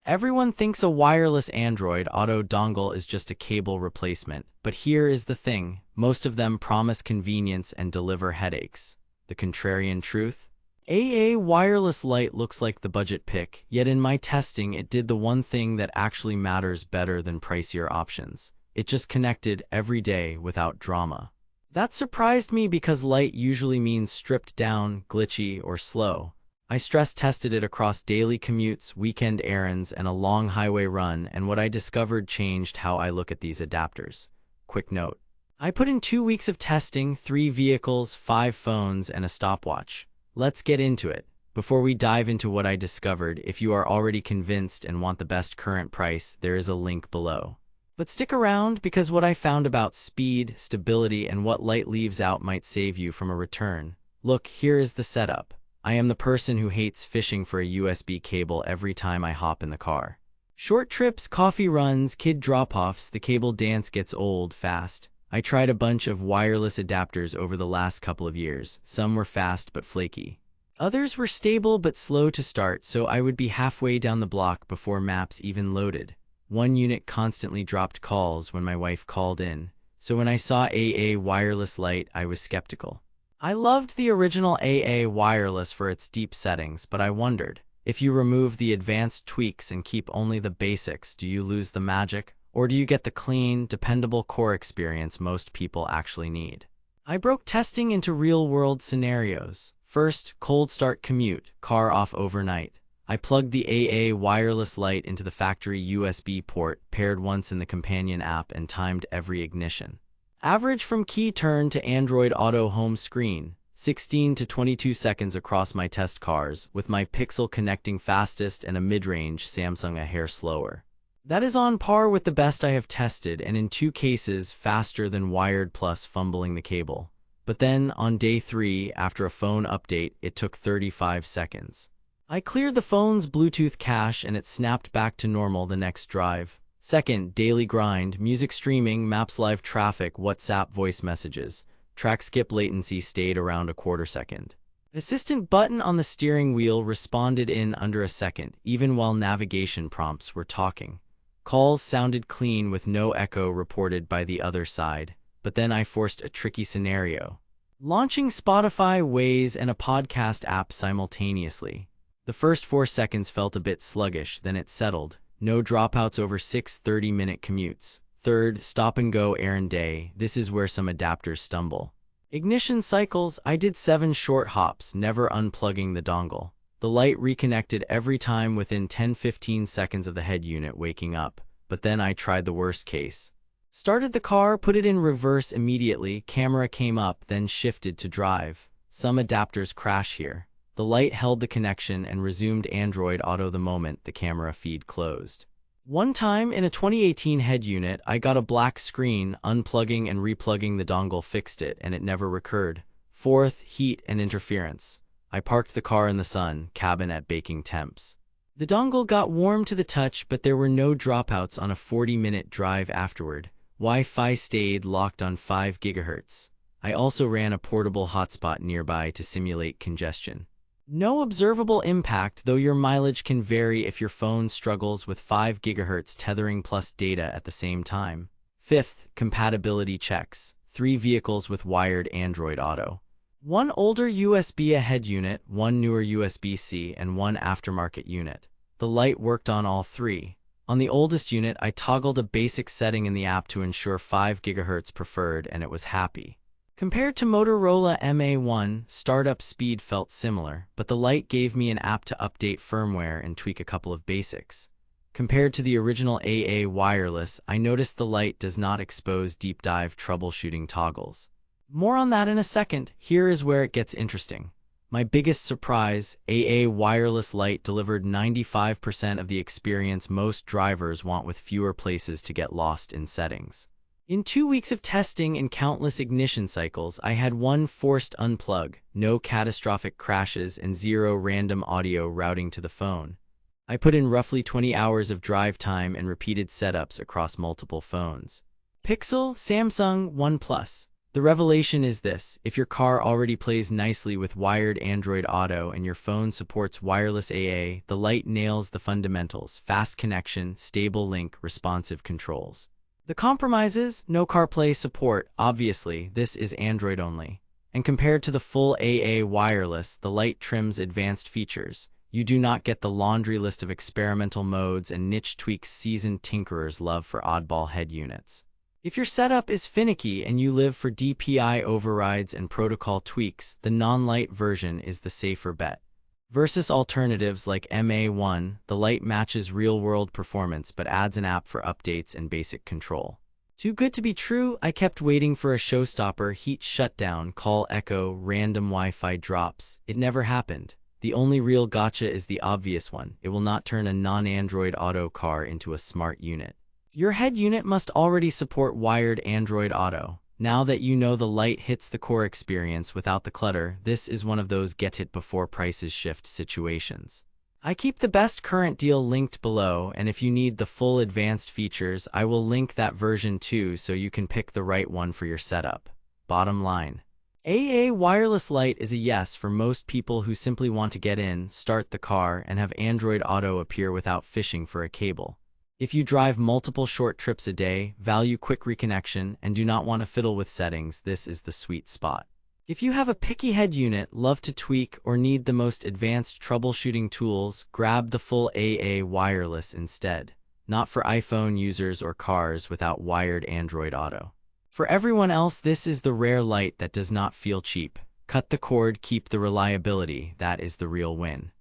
Everyone thinks a wireless Android Auto dongle is just a cable replacement, but here is the thing, most of them promise convenience and deliver headaches. The contrarian truth? AAWireless Lite looks like the budget pick, yet in my testing it did the one thing that actually matters better than pricier options. It just connected every day without drama. That surprised me because Lite usually means stripped down, glitchy, or slow. I stress tested it across daily commutes, weekend errands, and a long highway run, and what I discovered changed how I look at these adapters. Quick note. I put in 2 weeks of testing, 3 vehicles, 5 phones, and a stopwatch. Let's get into it. Before we dive into what I discovered, if you are already convinced and want the best current price, there is a link below. But stick around because what I found about speed, stability, and what Lite leaves out might save you from a return. Look, here is the setup. I am the person who hates fishing for a USB cable every time I hop in the car. Short trips, coffee runs, kid drop-offs, the cable dance gets old fast. I tried a bunch of wireless adapters over the last couple of years. Some were fast but flaky. Others were stable but slow to start, so I would be halfway down the block before maps even loaded. One unit constantly dropped calls when my wife called in, so when I saw AAWireless Lite, I was skeptical. I loved the original AAWireless for its deep settings, but I wondered, if you remove the advanced tweaks and keep only the basics, do you lose the magic? Or do you get the clean, dependable core experience most people actually need? I broke testing into real-world scenarios. First, cold start commute, car off overnight. I plugged the AAWireless Lite into the factory USB port, paired once in the companion app, and timed every ignition. Average from key turn to Android Auto home screen, 16 to 22 seconds across my test cars, with my Pixel connecting fastest and a mid-range Samsung a hair slower. That is on par with the best I have tested, and in 2 cases faster than wired plus fumbling the cable. But then, on day 3, after a phone update, it took 35 seconds. I cleared the phone's Bluetooth cache and it snapped back to normal the next drive. Second, daily grind, music streaming, maps live traffic, WhatsApp voice messages. Track skip latency stayed around a quarter second. Assistant button on the steering wheel responded in under a second, even while navigation prompts were talking. Calls sounded clean with no echo reported by the other side, but then I forced a tricky scenario. Launching Spotify, Waze, and a podcast app simultaneously. The first 4 seconds felt a bit sluggish, then it settled. No dropouts over 6 30-minute commutes. Third, stop-and-go errand day. This is where some adapters stumble. Ignition cycles, I did 7 short hops, never unplugging the dongle. The Lite reconnected every time within 10-15 seconds of the head unit waking up, but then I tried the worst case. Started the car, put it in reverse immediately, camera came up, then shifted to drive. Some adapters crash here. The Lite held the connection and resumed Android Auto the moment the camera feed closed. One time in a 2018 head unit, I got a black screen, unplugging and replugging the dongle fixed it, and it never recurred. Fourth, heat and interference. I parked the car in the sun, cabin at baking temps. The dongle got warm to the touch, but there were no dropouts on a 40-minute drive afterward. Wi-Fi stayed locked on 5 GHz. I also ran a portable hotspot nearby to simulate congestion. No observable impact, though your mileage can vary if your phone struggles with 5 GHz tethering plus data at the same time. Fifth, compatibility checks. 3 vehicles with wired Android Auto. 1 older USB-A head unit, 1 newer USB-C, and 1 aftermarket unit. The Lite worked on all 3. On the oldest unit, I toggled a basic setting in the app to ensure 5 GHz preferred, and it was happy. Compared to Motorola MA1, startup speed felt similar, but the Lite gave me an app to update firmware and tweak a couple of basics. Compared to the original AAWireless, I noticed the Lite does not expose deep dive troubleshooting toggles. More on that in a second. Here is where it gets interesting. My biggest surprise, AAWireless Lite delivered 95% of the experience most drivers want with fewer places to get lost in settings. In 2 weeks of testing and countless ignition cycles, I had 1 forced unplug, no catastrophic crashes, and 0 random audio routing to the phone. I put in roughly 20 hours of drive time and repeated setups across multiple phones. Pixel, Samsung, OnePlus. The revelation is this: if your car already plays nicely with wired Android Auto and your phone supports wireless AA, the Lite nails the fundamentals: fast connection, stable link, responsive controls. The compromises: no CarPlay support, obviously, this is Android only. And compared to the full AA wireless, the Lite trims advanced features. You do not get the laundry list of experimental modes and niche tweaks seasoned tinkerers love for oddball head units. If your setup is finicky and you live for DPI overrides and protocol tweaks, the non-Lite version is the safer bet. Versus alternatives like MA1, the Lite matches real-world performance but adds an app for updates and basic control. Too good to be true, I kept waiting for a showstopper: heat shutdown, call echo, random Wi-Fi drops. It never happened. The only real gotcha is the obvious one: it will not turn a non-Android Auto car into a smart unit. Your head unit must already support wired Android Auto. Now that you know the Lite hits the core experience without the clutter, this is one of those get it before prices shift situations. I keep the best current deal linked below, and if you need the full advanced features, I will link that version too so you can pick the right one for your setup. Bottom line: AAWireless Lite is a yes for most people who simply want to get in, start the car, and have Android Auto appear without fishing for a cable. If you drive multiple short trips a day, value quick reconnection, and do not want to fiddle with settings, this is the sweet spot. If you have a picky head unit, love to tweak, or need the most advanced troubleshooting tools, grab the full AA wireless instead. Not for iPhone users or cars without wired Android Auto. For everyone else, this is the rare Lite that does not feel cheap. Cut the cord, keep the reliability, that is the real win.